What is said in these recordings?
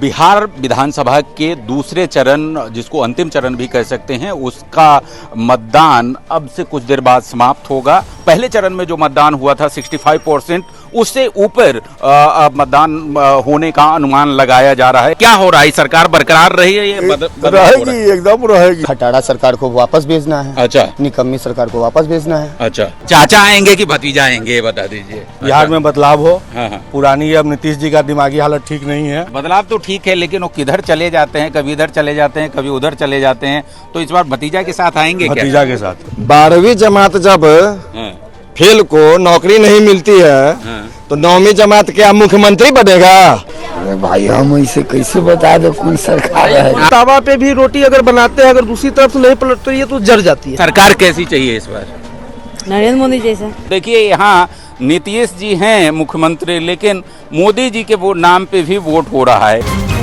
बिहार विधानसभा के दूसरे चरण, जिसको अंतिम चरण भी कह सकते हैं, उसका मतदान अब से कुछ देर बाद समाप्त होगा। पहले चरण में जो मतदान हुआ था 65%, उससे ऊपर मतदान होने का अनुमान लगाया जा रहा है। क्या हो रहा है? सरकार बरकरार रही है? ये रहेगी, एकदम रहेगी। खटाड़ा सरकार को वापस भेजना है। अच्छा। निकम्मी सरकार को वापस भेजना है। अच्छा, चाचा आएंगे कि भतीजा आएंगे, ये बता दीजिए। बिहार में बदलाव हो। हाँ। पुरानी अब नीतीश जी का दिमागी हालत ठीक नहीं है। बदलाव तो ठीक है, लेकिन वो किधर चले जाते हैं, कभी इधर चले जाते हैं, कभी उधर चले जाते हैं। तो इस बार भतीजा के साथ आएंगे क्या? भतीजा के साथ 12वीं जमात जब फेल को नौकरी नहीं मिलती है तो 9वीं जमात क्या मुख्यमंत्री बनेगा? अरे भाई, हम इसे कैसे बता दे कौन सरकार है। तावा पे भी रोटी अगर बनाते हैं, अगर दूसरी तरफ से नहीं पलट रही है तो जल जाती है। सरकार कैसी चाहिए इस बार? नरेंद्र मोदी जैसा। देखिए, यहाँ नीतीश जी हैं मुख्यमंत्री, लेकिन मोदी जी के वो नाम पे भी वोट हो रहा है।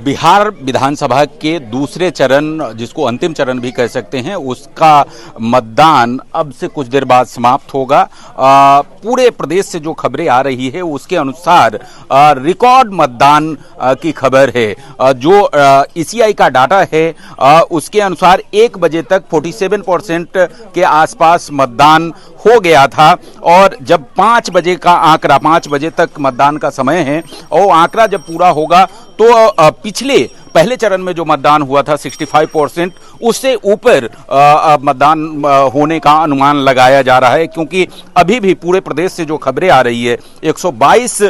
बिहार विधानसभा के दूसरे चरण, जिसको अंतिम चरण भी कह सकते हैं, उसका मतदान अब से कुछ देर बाद समाप्त होगा। पूरे प्रदेश से जो खबरें आ रही है उसके अनुसार रिकॉर्ड मतदान की खबर है। जो ईसीआई का डाटा है उसके अनुसार 1 बजे तक 47% के आसपास मतदान हो गया था, और जब 5 बजे का आंकड़ा, 5 बजे तक मतदान का समय है, और आंकड़ा जब पूरा होगा तो पिछले पहले चरण में जो मतदान हुआ था 65%, उससे ऊपर मतदान होने का अनुमान लगाया जा रहा है। क्योंकि अभी भी पूरे प्रदेश से जो खबरें आ रही है, 122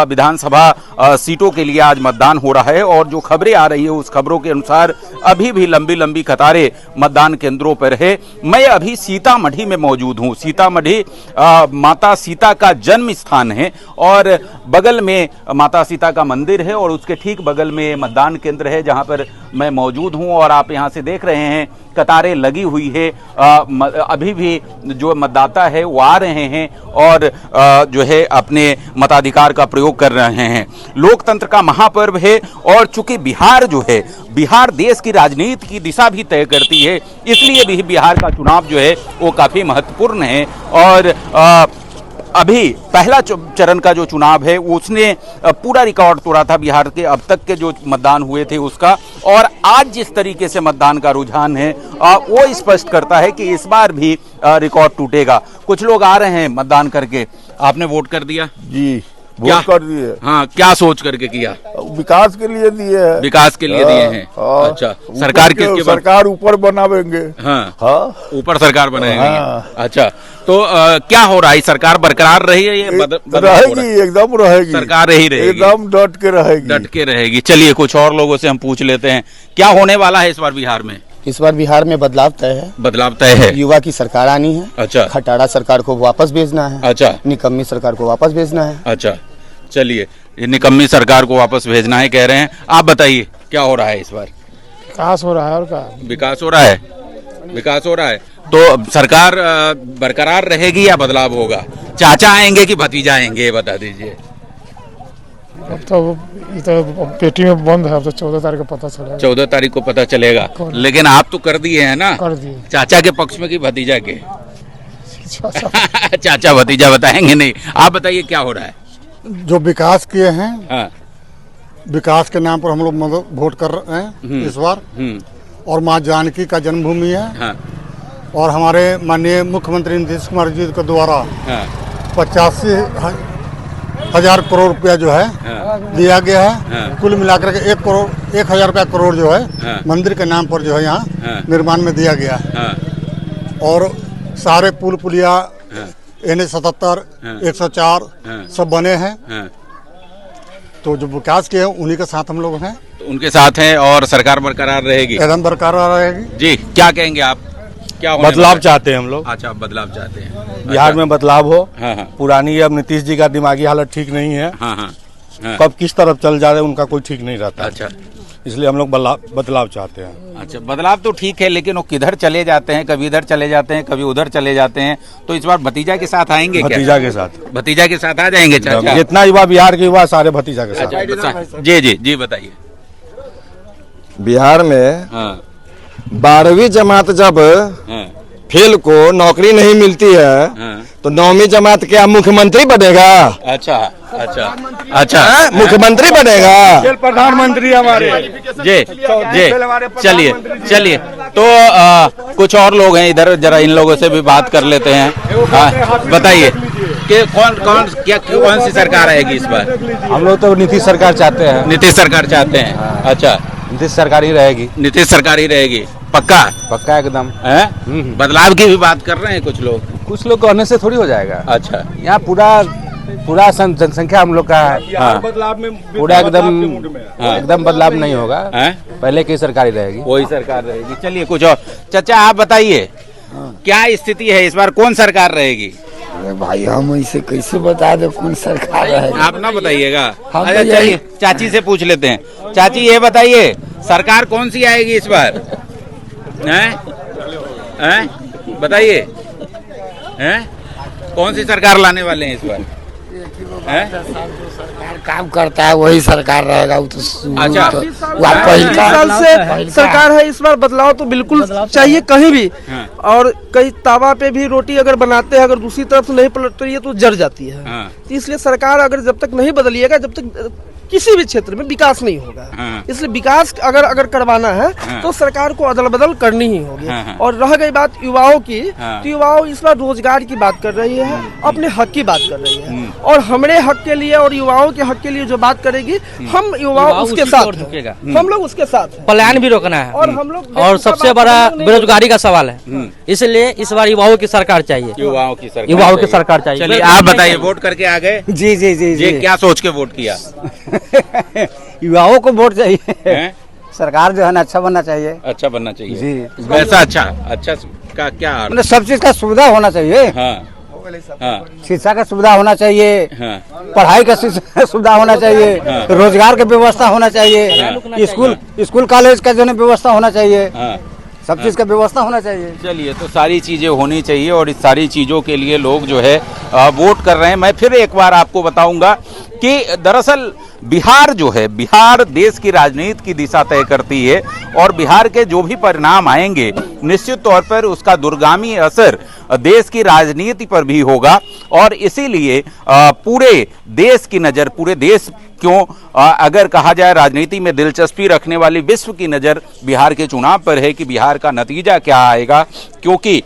विधानसभा सीटों के लिए आज मतदान हो रहा है, और जो खबरें आ रही है उस खबरों के अनुसार अभी भी लंबी लंबी कतारें मतदान केंद्रों पर है। मैं अभी सीतामढ़ी में मौजूद हूँ। सीतामढ़ी माता सीता का जन्म स्थान है, और बगल में माता सीता का मंदिर है, और उसके ठीक बगल में मतदान केंद्र है जहां पर मैं मौजूद हूं। और आप यहां से देख रहे हैं कतारें लगी हुई है। अभी भी जो मतदाता है वो आ रहे हैं और जो है अपने मताधिकार का प्रयोग कर रहे हैं। लोकतंत्र का महापर्व है, और चूंकि बिहार जो है, बिहार देश की राजनीति की दिशा भी तय करती है, इसलिए भी बिहार का चुनाव जो है वो काफी महत्वपूर्ण है। और अभी पहला चरण का जो चुनाव है उसने पूरा रिकॉर्ड तोड़ा था बिहार के अब तक के जो मतदान हुए थे उसका। और आज जिस तरीके से मतदान का रुझान है वो स्पष्ट करता है कि इस बार भी रिकॉर्ड टूटेगा। कुछ लोग आ रहे हैं मतदान करके। आपने वोट कर दिया? जी, वोट कर दिए। हाँ, क्या सोच करके किया? विकास के लिए दिए हैं। विकास के लिए दिए हैं। अच्छा, सरकार किसके? सरकार ऊपर बनावेंगे। हाँ, ऊपर सरकार बनाएंगे। हाँ। अच्छा, तो क्या हो रहा है? सरकार बरकरार रही है? ये रहेगी, एकदम रहेगी। सरकार ही रहेगी, एकदम डट के रहेगी। डट के रहेगी। चलिए, कुछ और लोगों से हम पूछ लेते हैं, क्या होने वाला है इस बार बिहार में? इस बार बिहार में बदलाव तय है। बदलाव तय है। युवा की सरकार आनी है। अच्छा। खटाड़ा सरकार को वापस भेजना है। अच्छा। निकम्मी सरकार को वापस भेजना है। अच्छा, चलिए, ये निकम्मी सरकार को वापस भेजना है कह रहे हैं। आप बताइए क्या हो रहा है इस बार? विकास हो रहा है। और क्या विकास हो रहा है? विकास हो रहा है। तो सरकार बरकरार रहेगी या बदलाव होगा? चाचा आएंगे कि भतीजा आएंगे, ये बता दीजिए। अब तो पेटी में बंद है। अब तो 14 तारीख को पता चलेगा। 14 तारीख को पता चलेगा। लेकिन आप तो कर दिए हैं ना? कर दिए। चाचा के पक्ष में कि भतीजा के? चाचा भतीजा बताएंगे नहीं। आप बताइए क्या हो रहा है? जो विकास किए हैं, हाँ। विकास के नाम पर हम लोग वोट कर रहे हैं इस बार। और माँ जानकी का जन्मभूमि है। हाँ। और हमारे माननीय मुख्यमंत्री नीतीश कुमार जी के द्वारा 85,000 करोड़ रुपया जो है दिया गया है। कुल मिलाकर के 1,000 रुपया करोड़ जो है मंदिर के नाम पर जो है यहाँ निर्माण में दिया गया है। और सारे पुल पुलिया NH-77, 104 सब बने हैं। तो जो विकास के हैं उन्हीं के साथ हम लोग हैं। तो उनके साथ हैं, और सरकार बरकरार रहेगी? एकदम बरकरार रहेगी। जी, क्या कहेंगे आप? क्या बदलाव चाहते हैं हम लोग। अच्छा, बदलाव चाहते हैं। बिहार में बदलाव हो। हाँ। पुरानी अब नीतीश जी का दिमागी हालत ठीक नहीं है। हाँ। कब किस तरफ चल जा रहे हैं उनका कोई ठीक नहीं रहता। अच्छा, इसलिए हम लोग बदलाव चाहते हैं। अच्छा, बदलाव तो ठीक है, लेकिन वो किधर चले जाते हैं, कभी इधर चले जाते हैं, कभी उधर चले जाते हैं। तो इस बार भतीजा के साथ आएंगे क्या? भतीजा के साथ। भतीजा के साथ आ जाएंगे चाचा? जितना युवा बिहार के युवा सारे भतीजा के साथ। अच्छा, जी बताइए। बिहार में 12वीं जमात जब फेल को नौकरी नहीं मिलती है तो 9वीं जमात क्या मुख्यमंत्री बनेगा? अच्छा अच्छा अच्छा मुख्यमंत्री बनेगा? प्रधानमंत्री हमारे जी जी चलिए चलिए तो कुछ और लोग हैं इधर, जरा इन लोगों से भी बात कर लेते हैं। बताइए कि कौन सी सरकार आएगी इस बार? हम लोग तो नीतीश सरकार चाहते हैं। नीतीश सरकार चाहते हैं। अच्छा, नीतीश सरकार ही रहेगी। नीतीश सरकार ही रहेगी, पक्का? पक्का एकदम। है बदलाव की भी बात कर रहे हैं कुछ लोग। कुछ लोग कहने से थोड़ी हो जाएगा। अच्छा, यहाँ पूरा जनसंख्या हम लोग का है। हाँ। पूरा एकदम बदलाव नहीं होगा। पहले की सरकार ही रहेगी। वही सरकार रहेगी। चलिए कुछ और, चाचा आप बताइए क्या स्थिति है इस बार, कौन सरकार रहेगी? अरे भाई हम ऐसे कैसे बता दे कौन सरकार है? आप ना बताइएगा। हम तो अच्छा यही- चलिए चाची से पूछ लेते हैं। चाची ये बताइए सरकार कौन सी आएगी इस बार? हैं बताइए, हैं कौन सी सरकार लाने वाले हैं इस बार? सरकार काम करता है वही सरकार रहेगा। वो तो अच्छा। तो साल से सरकार है, इस बार बदलाव तो बिल्कुल चाहिए कहीं भी। हाँ। और कई तावा पे भी रोटी अगर बनाते हैं, अगर दूसरी तरफ से नहीं पलट रही है तो जर जाती है। हाँ। तो इसलिए सरकार अगर जब तक नहीं बदलिएगा, जब तक किसी भी क्षेत्र में विकास नहीं होगा। हाँ। इसलिए विकास अगर करवाना है हाँ। तो सरकार को अदल बदल करनी ही होगी। हाँ, हाँ। और रह गई बात युवाओं की, हाँ। तो युवाओं इस बार रोजगार की बात कर रही है, अपने हक की बात कर रही है। और हमारे हक के लिए और युवाओं के हक के लिए जो बात करेगी, हम युवाओं उसके साथ हैं। हम लोग उसके साथ हैं। पलायन भी रोकना है और हम लोग और सबसे बड़ा बेरोजगारी का सवाल है। इसलिए इस बार युवाओं की सरकार चाहिए। युवाओं की सरकार युवाओं की सरकार चाहिए। चलिए आप बताइए, वोट करके आ गए? जी जी जी ये क्या सोच के वोट किया? युवाओं को वोट चाहिए। हैं? सरकार जो है ना अच्छा बनना चाहिए। अच्छा बनना चाहिए। जी। वैसा अच्छा अच्छा का क्या अर्थ? मतलब सब चीज का सुविधा होना चाहिए। हाँ हाँ शिक्षा का सुविधा होना चाहिए, हाँ पढ़ाई का सुविधा होना चाहिए, रोजगार की व्यवस्था होना चाहिए, स्कूल कॉलेज का जो है व्यवस्था होना चाहिए, हाँ। सब चीज का व्यवस्था होना चाहिए। चलिए तो सारी चीजें होनी चाहिए और इस सारी चीजों के लिए लोग जो है वोट कर रहे हैं। मैं फिर एक बार आपको बताऊंगा कि दरअसल बिहार जो है, बिहार देश की राजनीति की दिशा तय करती है और बिहार के जो भी परिणाम आएंगे निश्चित तौर पर उसका दूरगामी असर देश की राजनीति पर भी होगा। और इसीलिए पूरे देश की नज़र, पूरे देश क्यों अगर कहा जाए राजनीति में दिलचस्पी रखने वाली विश्व की नज़र बिहार के चुनाव पर है कि बिहार का नतीजा क्या आएगा। क्योंकि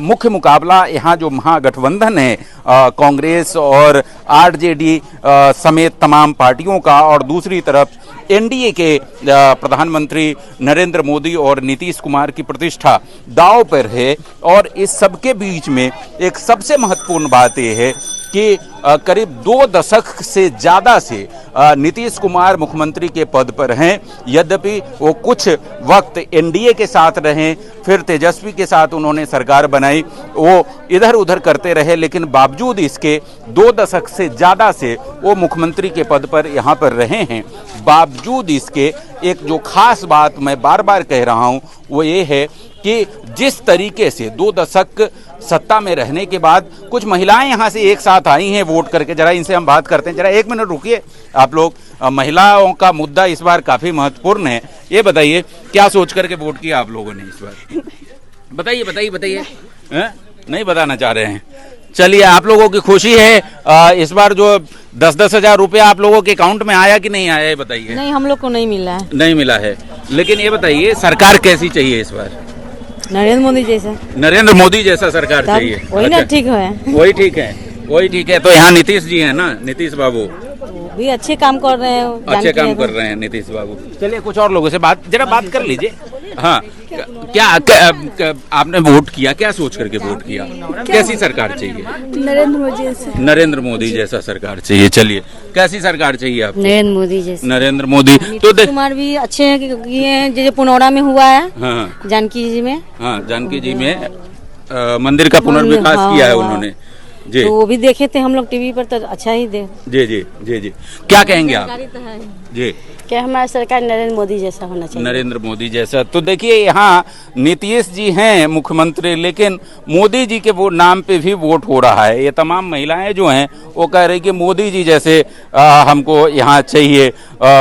मुख्य मुकाबला यहाँ जो महागठबंधन है कांग्रेस और आरजेडी समेत तमाम पार्टियों का, और दूसरी तरफ एनडीए के प्रधानमंत्री नरेंद्र मोदी और नीतीश कुमार की प्रतिष्ठा दांव पर है। और इस सबके बीच में एक सबसे महत्वपूर्ण बात यह है कि करीब 2 दशक से ज़्यादा से नीतीश कुमार मुख्यमंत्री के पद पर हैं। यद्यपि वो कुछ वक्त एनडीए के साथ रहे, फिर तेजस्वी के साथ उन्होंने सरकार बनाई, वो इधर उधर करते रहे, लेकिन बावजूद इसके 2 दशक से ज़्यादा से वो मुख्यमंत्री के पद पर यहाँ पर रहे हैं। बावजूद इसके एक जो खास बात मैं बार बार कह रहा हूँ वो ये है कि जिस तरीके से 2 दशक सत्ता में रहने के बाद कुछ महिलाएं यहाँ से एक साथ आई हैं वोट करके, जरा इनसे हम बात करते हैं। जरा 1 मिनट रुकिए आप लोग। महिलाओं का मुद्दा इस बार काफी महत्वपूर्ण है। ये बताइए क्या सोच करके वोट किया आप लोगों ने इस बार? बताइए बताइए बताइए। नहीं बताना चाह रहे हैं। चलिए, आप लोगों की खुशी है इस बार जो 10-10 हजार रुपया आप लोगों के अकाउंट में आया कि नहीं आया, ये बताइए। नहीं, हम लोग को नहीं मिला है। नहीं मिला है, लेकिन ये बताइए सरकार कैसी चाहिए इस बार? नरेंद्र मोदी जैसा। नरेंद्र मोदी जैसा सरकार चाहिए। वही ना अच्छा। ठीक है। वही ठीक है, वही ठीक है। तो यहाँ नीतीश जी हैं ना, नीतीश बाबू भी अच्छे काम कर रहे हैं। अच्छे काम कर रहे हैं नीतीश बाबू। चलिए कुछ और लोगों से जरा बात कर लीजिए। हाँ, क्या आपने वोट किया, क्या सोच करके वोट किया? कैसी सरकार चाहिए? नरेंद्र मोदी जैसा। नरेंद्र मोदी जैसा सरकार चाहिए। चलिए, कैसी सरकार चाहिए आपको? नरेंद्र मोदी जैसा। नरेंद्र मोदी तो कुमार भी अच्छे हैं, क्योंकि ये जो पुनौरा में हुआ है, हाँ जानकी जी में। हाँ, जानकी जी में मंदिर का पुनर्विकास किया है उन्होंने जी। तो वो भी देखे थे हम लोग टीवी पर, तो अच्छा ही दे। जी जी जी जी। क्या कहेंगे आप? जानकारी तो है। जी कि हमारा सरकार नरेंद्र मोदी जैसा होना चाहिए। नरेंद्र मोदी जैसा। तो देखिए यहाँ नीतीश जी हैं मुख्यमंत्री, लेकिन मोदी जी के वो नाम पे भी वोट हो रहा है। ये तमाम महिलाएं जो हैं वो कह रही कि मोदी जी जैसे हमको यहाँ चाहिए,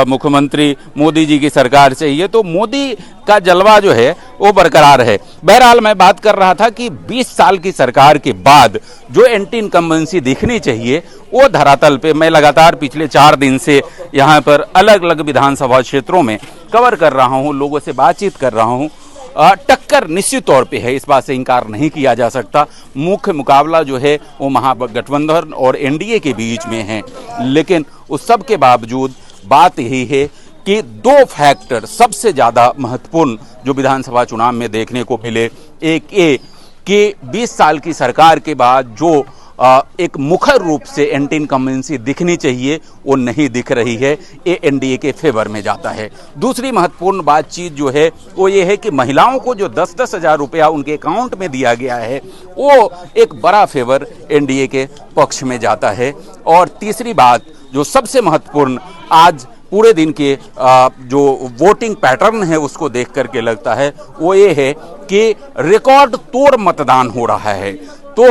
मुख्यमंत्री मोदी जी की सरकार चाहिए। तो मोदी का जलवा जो है वो बरकरार है। बहरहाल मैं बात कर रहा था कि 20 साल की सरकार के बाद जो एंटी इनकम्बेंसी दिखनी चाहिए वो धरातल पे, मैं लगातार पिछले 4 दिन से यहाँ पर अलग अलग विधानसभा क्षेत्रों में कवर कर रहा हूँ, लोगों से बातचीत कर रहा हूँ। टक्कर निश्चित तौर पे है, इस बात से इनकार नहीं किया जा सकता। मुख्य मुकाबला जो है वो महागठबंधन और एनडीए के बीच में है, लेकिन उस सब के बावजूद बात यही है कि 2 फैक्टर सबसे ज़्यादा महत्वपूर्ण जो विधानसभा चुनाव में देखने को मिले। एक ये कि 20 साल की सरकार के बाद जो एक मुखर रूप से एंटी इनकम्बेंसी दिखनी चाहिए वो नहीं दिख रही है, ये एनडीए के फेवर में जाता है। दूसरी महत्वपूर्ण बातचीत जो है वो ये है कि महिलाओं को जो 10-10 हज़ार रुपया उनके अकाउंट में दिया गया है वो एक बड़ा फेवर एनडीए के पक्ष में जाता है। और तीसरी बात जो सबसे महत्वपूर्ण आज पूरे दिन के जो वोटिंग पैटर्न है उसको देख करके लगता है वो ये है कि रिकॉर्ड तोड़ मतदान हो रहा है। तो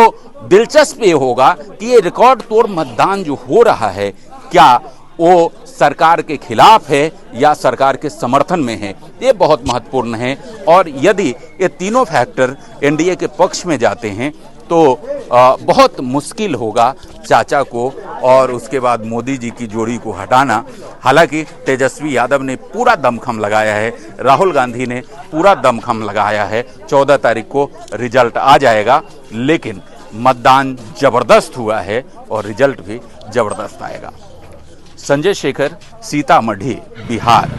दिलचस्प ये होगा कि ये रिकॉर्ड तोड़ मतदान जो हो रहा है क्या वो सरकार के खिलाफ है या सरकार के समर्थन में है, ये बहुत महत्वपूर्ण है। और यदि ये तीनों फैक्टर एनडीए के पक्ष में जाते हैं तो बहुत मुश्किल होगा चाचा को और उसके बाद मोदी जी की जोड़ी को हटाना। हालांकि तेजस्वी यादव ने पूरा दमखम लगाया है, राहुल गांधी ने पूरा दमखम लगाया है। 14 तारीख को रिजल्ट आ जाएगा, लेकिन मतदान जबरदस्त हुआ है और रिजल्ट भी जबरदस्त आएगा। संजय शेखर, सीतामढ़ी, बिहार।